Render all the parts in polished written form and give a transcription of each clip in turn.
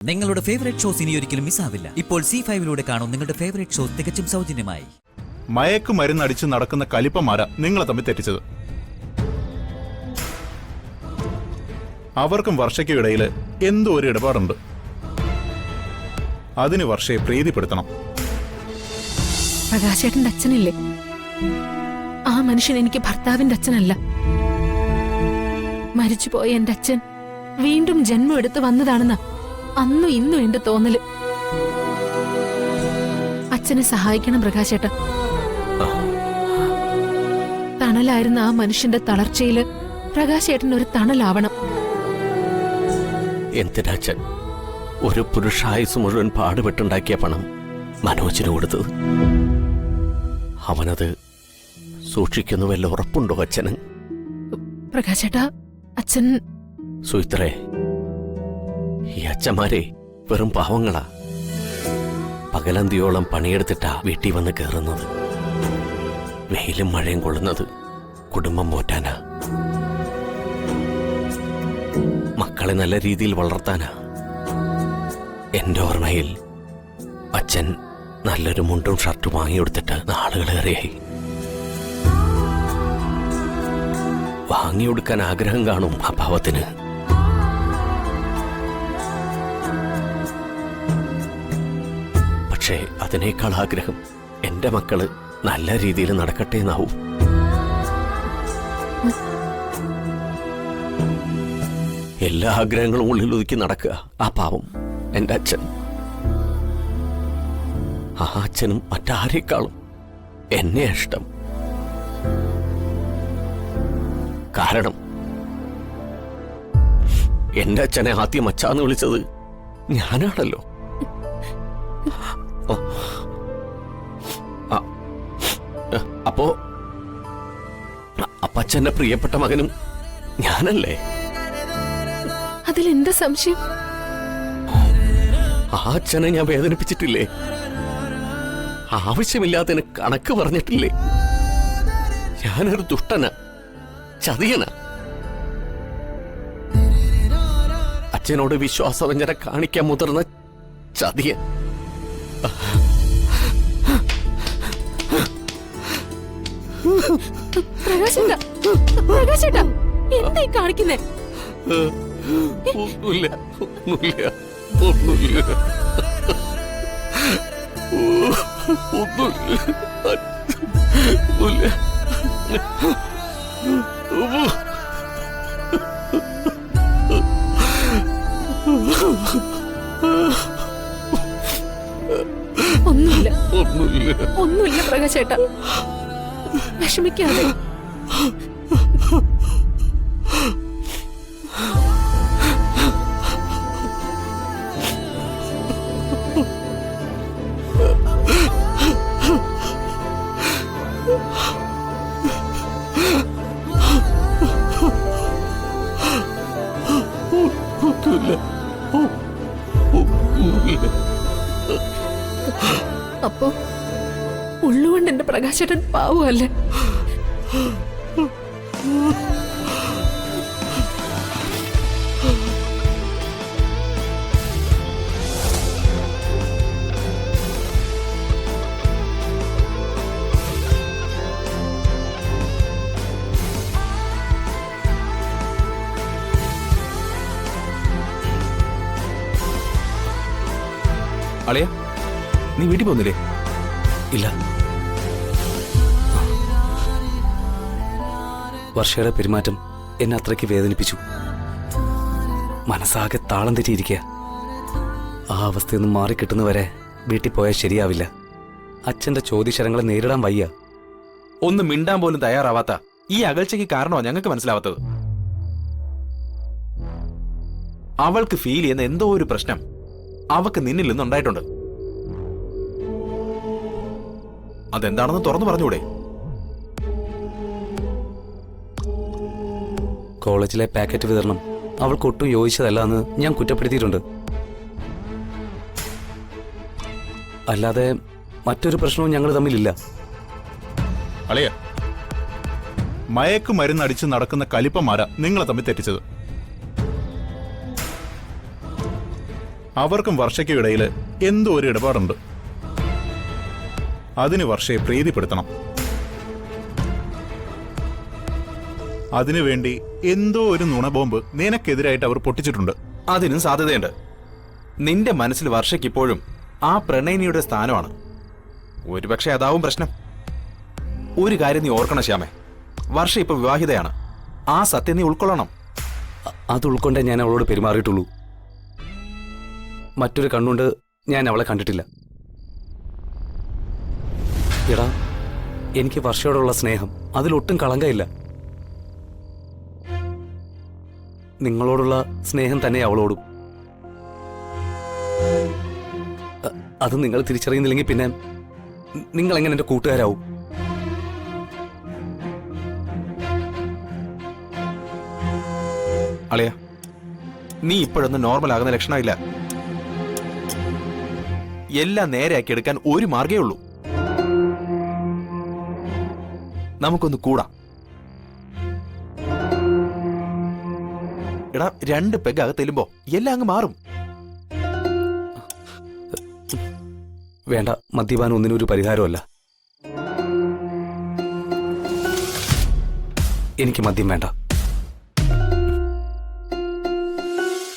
നിങ്ങളുടെ favourite shows ഇനി ഒരിക്കലും മിസ്സാവില്ല. ഇപ്പോൾ C5 കാണും നിങ്ങളുടെ ഫേവറേറ്റ് ഷോസ് തികച്ചും സൗജന്യമായി. മയക്കുമരുന്നടിച്ച് നടക്കുന്ന കലിപ്പമാരാ നിങ്ങളെ തമ്മിൽ തെറ്റിച്ചത്. അവർക്കും വർഷയ്ക്കും ഇടയിൽ എന്തോ ഒരു ഇടപാടുണ്ട്. അതിന് വർഷയെ പ്രീതിപ്പെടുത്തണം. പ്രകാശേട്ടന്റെ അച്ഛനില്ലേ, ആ മനുഷ്യൻ എനിക്ക് ഭർത്താവിന്റെ അച്ഛനല്ല. മരിച്ചുപോയ എന്റെ അച്ഛൻ വീണ്ടും ജന്മം എടുത്ത് വന്നതാണെന്ന് അന്നും ഇന്നും എന്റെ തോന്നല്. അച്ഛനെ സഹായിക്കണം പ്രകാശേട്ടൻ. തണലായിരുന്ന ആ മനുഷ്യന്റെ തളർച്ചയില് പ്രകാശേട്ടൻ ഒരു തണലാവണം. എന്തിനാച്ചൻ ഒരു പുരുഷായുസ് മുഴുവൻ പാടുപെട്ടുണ്ടാക്കിയ പണം മനോജിന് കൊടുത്തത്? അവനത് സൂക്ഷിക്കുന്നു വല്ല ഉറപ്പുണ്ടോ അച്ഛന്? പ്രകാശേട്ടാ, അച്ഛൻ... സുയിത്രേ, ഈ അച്ഛന്മാരെ വെറും പാവങ്ങളാ. പകലന്തിയോളം പണിയെടുത്തിട്ടാ വീട്ടിൽ വന്ന് കയറുന്നത്. വെയിലും മഴയും കൊള്ളുന്നത് കുടുംബം പോറ്റാനാ, മക്കളെ നല്ല രീതിയിൽ വളർത്താനാ. എന്റെ ഓർമ്മയിൽ അച്ഛൻ നല്ലൊരു മുണ്ടും ഷർട്ടും വാങ്ങിയെടുത്തിട്ട് നാളുകളേറെയായി. വാങ്ങിയെടുക്കാൻ ആഗ്രഹം കാണും ആ പാവത്തിന്. പക്ഷേ അതിനേക്കാൾ ആഗ്രഹം എന്റെ മക്കള് നല്ല രീതിയിൽ നടക്കട്ടെ എന്നാവും. എല്ലാ ആഗ്രഹങ്ങളും ഉള്ളിലൊതുക്കി നടക്കുക ആ പാവം എന്റെ അച്ഛൻ. ആ അച്ഛനും മറ്റാരേക്കാളും എന്നെ ഇഷ്ടം. കാരണം എന്റെ അച്ഛനെ ആദ്യം അച്ഛാന്ന് വിളിച്ചത് ഞാനാണല്ലോ. അപ്പോ അപ്പച്ചന്റെ പ്രിയപ്പെട്ട മകനും ഞാനല്ലേ? അതിലെന്താ സംശയം? ആ അച്ഛനെ ഞാൻ വേദനിപ്പിച്ചിട്ടില്ലേ? ആവശ്യമില്ലാത്തതിന് കണക്ക് പറഞ്ഞിട്ടില്ലേ? ഞാനൊരു ദുഷ്ടനാ, ചതിയനാ. അച്ഛനോട് വിശ്വാസവഞ്ചന കാണിക്കാൻ മുതിർന്ന ചതിയൻ. പ്രകാശേട്ടാ, പ്രകാശേട്ടാ, എന്താ കാണിക്കുന്നേ? ഒന്നുമില്ല, ഒന്നുമില്ല, ഒന്നുമില്ല, ഒന്നുമില്ല, ഒന്നുമില്ല. ഒന്നുമില്ല, ഒന്നുമില്ല, ഒന്നുമില്ല പ്രകാശേട്ടാ, വിഷമിക്കാതെ. അപ്പോ ഉള്ളുകൊണ്ട് എന്റെ പ്രകാശേട്ടൻ പാവല്ലേ? അളിയ, നീ വീട്ടിൽ പോകുന്നില്ലേ? ഇല്ല. വർഷയുടെ പെരുമാറ്റം എന്നെ അത്രയ്ക്ക് വേദനിപ്പിച്ചു. മനസ്സാകെ താളം തെറ്റിയിരിക്കുക. ആ അവസ്ഥയൊന്നും മാറിക്കിട്ടുന്നവരെ വീട്ടിൽ പോയാൽ ശരിയാവില്ല. അച്ഛന്റെ ചോദ്യശരങ്ങളെ നേരിടാൻ വയ്യ. ഒന്ന് മിണ്ടാൻ പോലും തയ്യാറാവാത്ത ഈ അകൽച്ചയ്ക്ക് കാരണമാണ് ഞങ്ങൾക്ക് മനസ്സിലാവാത്തത്. അവൾക്ക് ഫീൽ ചെയ്യുന്ന എന്തോ ഒരു പ്രശ്നം അവക്ക് നിന്നിൽ നിന്നുണ്ടായിട്ടുണ്ട്. അതെന്താണെന്ന് തുറന്നു പറഞ്ഞൂടെ? കോളേജിലെ പാക്കറ്റ് വിതരണം അവൾക്ക് ഒട്ടും യോജിച്ചതല്ല എന്ന് ഞാൻ കുറ്റപ്പെടുത്തിയിട്ടുണ്ട്. അല്ലാതെ മറ്റൊരു പ്രശ്നവും ഞങ്ങൾ തമ്മിലില്ല. അളിയ, മയക്കുമരുന്നടിച്ച് നടക്കുന്ന കലിപ്പമാരാ നിങ്ങളെ തമ്മിൽ തെറ്റിച്ചത്. അവർക്കും വർഷയ്ക്കും ഇടയിൽ എന്തോ ഒരു ഇടപാടുണ്ട്. അതിന് വർഷയെ പ്രീതിപ്പെടുത്തണം. അതിനുവേണ്ടി എന്തോ ഒരു നുണബോംബ് നിനക്കെതിരായിട്ട് അവർ പൊട്ടിച്ചിട്ടുണ്ട്. അതിനും സാധ്യതയുണ്ട്. നിന്റെ മനസ്സിൽ വർഷയ്ക്ക് ഇപ്പോഴും ആ പ്രണയിനിയുടെ സ്ഥാനമാണ്. ഒരുപക്ഷെ അതാവും പ്രശ്നം. ഒരു കാര്യം നീ ഓർക്കണം ശ്യാമേ, വർഷ ഇപ്പൊ വിവാഹിതയാണ്. ആ സത്യം നീ ഉൾക്കൊള്ളണം. അത് ഉൾക്കൊണ്ടേ ഞാൻ അവളോട് പെരുമാറിയിട്ടുള്ളൂ. മറ്റൊരു കണ്ണുകൊണ്ട് ഞാൻ അവളെ കണ്ടിട്ടില്ല. എടാ, എനിക്ക് വർഷയോടുള്ള സ്നേഹം അതിലൊട്ടും കളങ്കയില്ല. നിങ്ങളോടുള്ള സ്നേഹം തന്നെ അവളോടും. അത് നിങ്ങൾ തിരിച്ചറിയുന്നില്ലെങ്കിൽ പിന്നെ നിങ്ങൾ എങ്ങനെ എന്റെ കൂട്ടുകാരാവും? അളിയ, നീ ഇപ്പോഴൊന്നും നോർമൽ ആകുന്ന ലക്ഷണമില്ല. എല്ലാം നേരെയാക്കി എടുക്കാൻ ഒരു മാർഗേ ഉള്ളൂ. നമുക്കൊന്ന് കൂടാം. എടാ, 2 പെഗ് അകത്തെല്ലുമ്പോ എല്ലാം അങ്ങ് മാറും. വേണ്ട, മദ്യപാനം ഒന്നിനും ഒരു പരിഹാരമല്ല. എനിക്ക് മദ്യം വേണ്ട.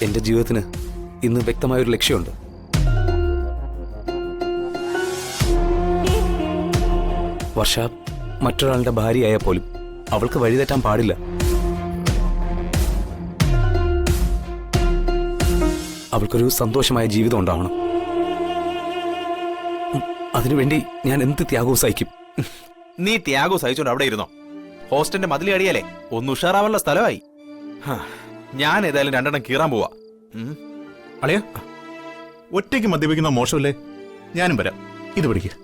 എന്റെ ജീവിതത്തിന് ഇന്ന് വ്യക്തമായൊരു ലക്ഷ്യമുണ്ട്. വർഷ മറ്റൊരാളുടെ ഭാര്യയായാൽ പോലും അവൾക്ക് വഴിതെറ്റാൻ പാടില്ല. അവൾക്കൊരു സന്തോഷമായ ജീവിതം ഉണ്ടാവണം. അതിനുവേണ്ടി ഞാൻ എന്ത് ത്യാഗവും സഹിക്കും. നീ ത്യാഗം സഹിച്ചോണ്ട് അവിടെ ഇരുന്നോ. ഹോസ്റ്റലിന്റെ മതിൽ അടിയാലേ ഒന്ന് ഉഷാറാവുള്ള സ്ഥലമായി. ഞാൻ ഏതായാലും 2 എണ്ണം കീറാൻ പോവാ. അളിയ, ഒറ്റയ്ക്ക് മദ്യപിക്കുന്ന മോശമല്ലേ? ഞാനും വരാം. ഇത് പിടിക്കുക.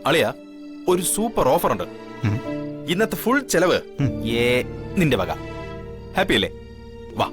അളിയ, ഒരു സൂപ്പർ ഓഫർ ഉണ്ട്. ഇന്നത്തെ ഫുൾ ചെലവ് നിന്റെ വക. ഹാപ്പി അല്ലേ? വാ.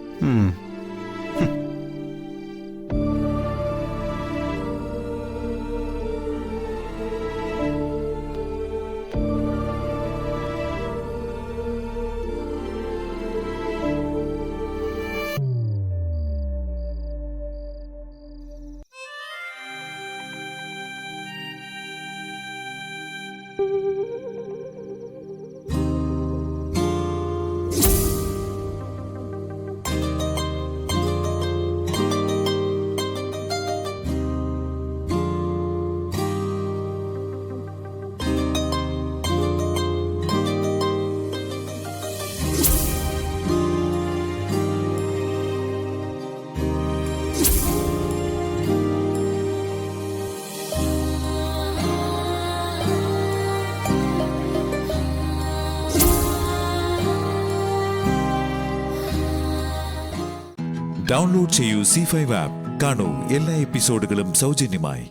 ഡൗൺലോഡ് ചെയ്യൂ C5 ആപ്പ്. കാണൂ എല്ലാ എപ്പിസോഡുകളും സൗജന്യമായി.